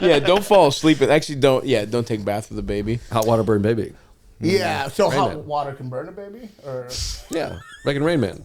Yeah, don't fall asleep. And actually, don't take a bath with a baby. Hot water burn baby. Yeah, so Rain hot Man. water can burn a baby? Or... Yeah, like in Rain Man.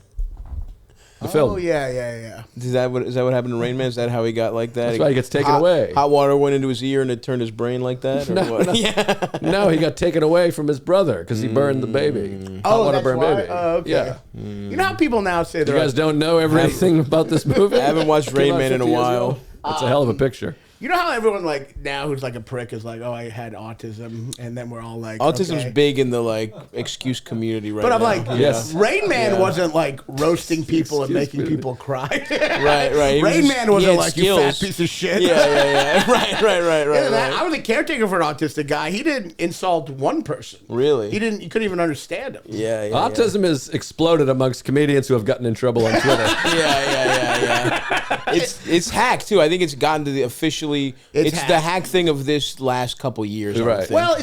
The Oh, film. yeah. Is that what happened to Rain Man? Is that how he got like that? That's why he gets taken away. Hot water went into his ear and it turned his brain like that? Or what? No. Yeah. No, he got taken away from his brother because he burned the baby. Hot water that's burn why? baby. Oh, okay. Yeah. You know how people now say You they're guys don't know everything about this movie? I haven't watched Came Rain out Man in a 50 years while. ago? It's a hell of a picture. You know how everyone like now who's like a prick is like, oh, I had autism, and then we're all like, Autism's okay. big in the like excuse community right now. But I'm like, Yes. Rain Man Yeah. wasn't like roasting people and Excuse making me. people cry. Right. He Rain Man wasn't had like, you fat skills. piece of shit. Yeah. Right. I was a caretaker for an autistic guy. He didn't insult one person. Really? He didn't. You couldn't even understand him. Yeah. Autism has exploded amongst comedians who have gotten in trouble on Twitter. Yeah. It's hacked too. I think it's gotten to the officially. It's hacked. the hack thing of this last couple years. I would Right. think. Well,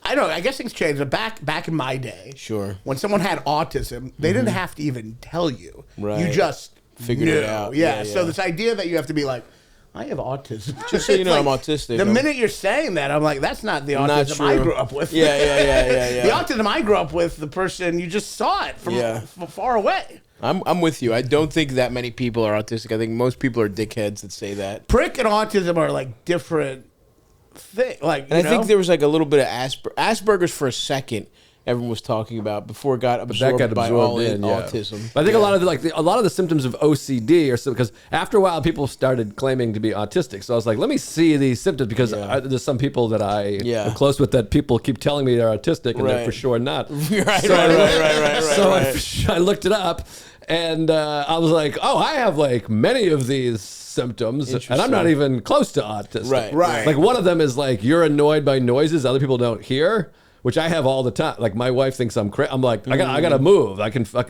I don't know. I guess things changed. But back in my day, Sure. when someone had autism, they didn't have to even tell you. Right. You just Figured knew. it out. Yeah. Yeah, So yeah. this idea that you have to be like, I have autism. Just so you It's know, like, I'm autistic. The I'm- minute you're saying that, I'm like, that's not the Not autism I true. grew up with. Yeah. The autism I grew up with, the person you just saw it from far away. I'm with you. I don't think that many people are autistic. I think most people are dickheads that say that. Prick and autism are like different things. Like, And I think there was like a little bit of Asperger's for a second. Everyone was talking about before it got absorbed by all in autism. But I think a lot of the symptoms of OCD are because after a while people started claiming to be autistic. So I was like, let me see these symptoms because there's some people that I am close with that people keep telling me they're autistic and they're for sure not. Right. I looked it up and I was like, oh, I have like many of these symptoms and I'm not even close to autistic. Right. Like one of them is like you're annoyed by noises other people don't hear. Which I have all the time. Like my wife thinks I'm crazy. I'm like, I gotta move.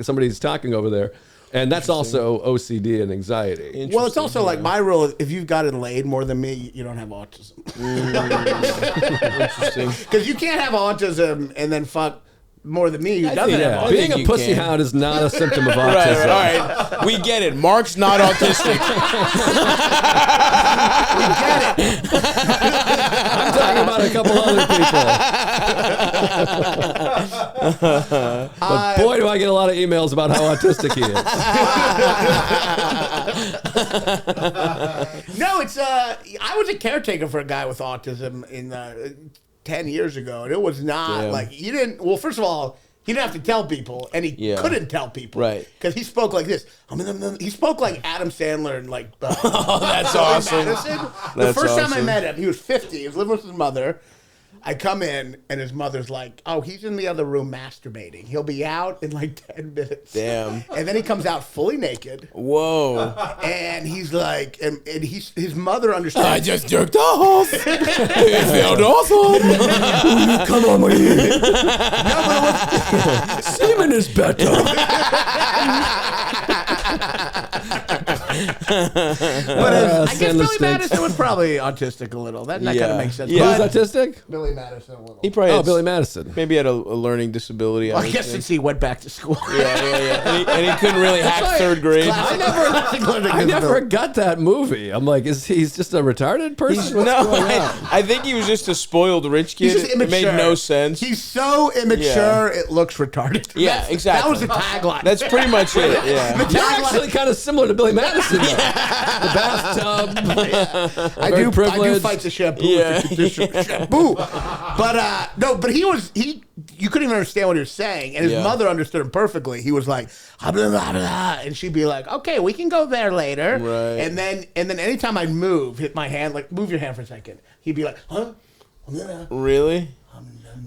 Somebody's talking over there, and that's also OCD and anxiety. Well, it's also like my rule is if you've gotten laid more than me, you don't have autism. Interesting. Because you can't have autism and then fuck more than me who doesn't have autism. Being a pussy hound is not a symptom of autism. Right. All right. We get it. Mark's not autistic. We get it. I'm talking about a couple other people. But boy, do I get a lot of emails about how autistic he is. No, it's I was a caretaker for a guy with autism in 10 years ago, and it was not like you didn't. Well, first of all, he didn't have to tell people, and he couldn't tell people, Right? Because he spoke like this. He spoke like Adam Sandler and like. Oh, that's awesome. Madison. The That's first time I awesome. met him, he was 50. He was living with his mother. I come in, and his mother's like, "Oh, he's in the other room masturbating. He'll be out in like 10 minutes." Damn. And then he comes out fully naked. Whoa. And he's like, and his mother understands. I just jerked off. It felt awesome. Come on, my semen is better. But I guess Billy Madison was probably autistic a little. That kind of makes sense. Yeah. But Who's autistic? Billy Madison a little. He probably had Billy Madison. Maybe had a learning disability. Well, I would guess think. since he went back to school. Yeah. And he couldn't really hack third grade. I never got that movie. I'm like, he's just a retarded person? What's going on? I think he was just a spoiled rich kid. He's just immature. It made no sense. He's so immature, it looks retarded. Yeah, exactly. That was the tagline. That's pretty much it. Yeah. You're actually kind of similar to Billy Madison, though. The bathtub. I do fight the shampoo. Yeah. Shampoo. But but you couldn't even understand what he was saying, and his mother understood him perfectly. He was like, blah, blah, blah, blah, and she'd be like, "Okay, we can go there later." Right. And then anytime I'd hit my hand, like move your hand for a second, he'd be like, "Huh?" Really?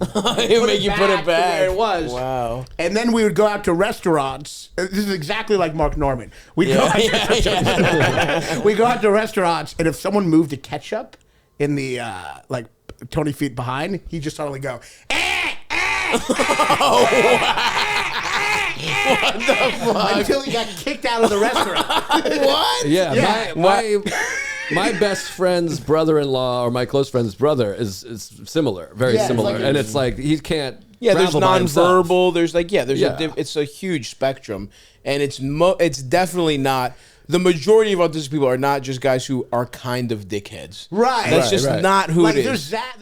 It would make you put it to back. where it was. Wow. And then we would go out to restauants. This is exactly like Mark Norman. We go out to restaurants, and if someone moved a ketchup in the like 20 feet behind, he'd just suddenly go, What the fuck? until he got kicked out of the restaurant. What? Yeah. My best friend's brother-in-law or my close friend's brother is similar, very similar. like and it's like he can't There's travel by himself. nonverbal. There's it's a huge spectrum, and it's definitely not the majority of autistic people are not just guys who are kind of dickheads. Right. That's just not who like, it is. There's that.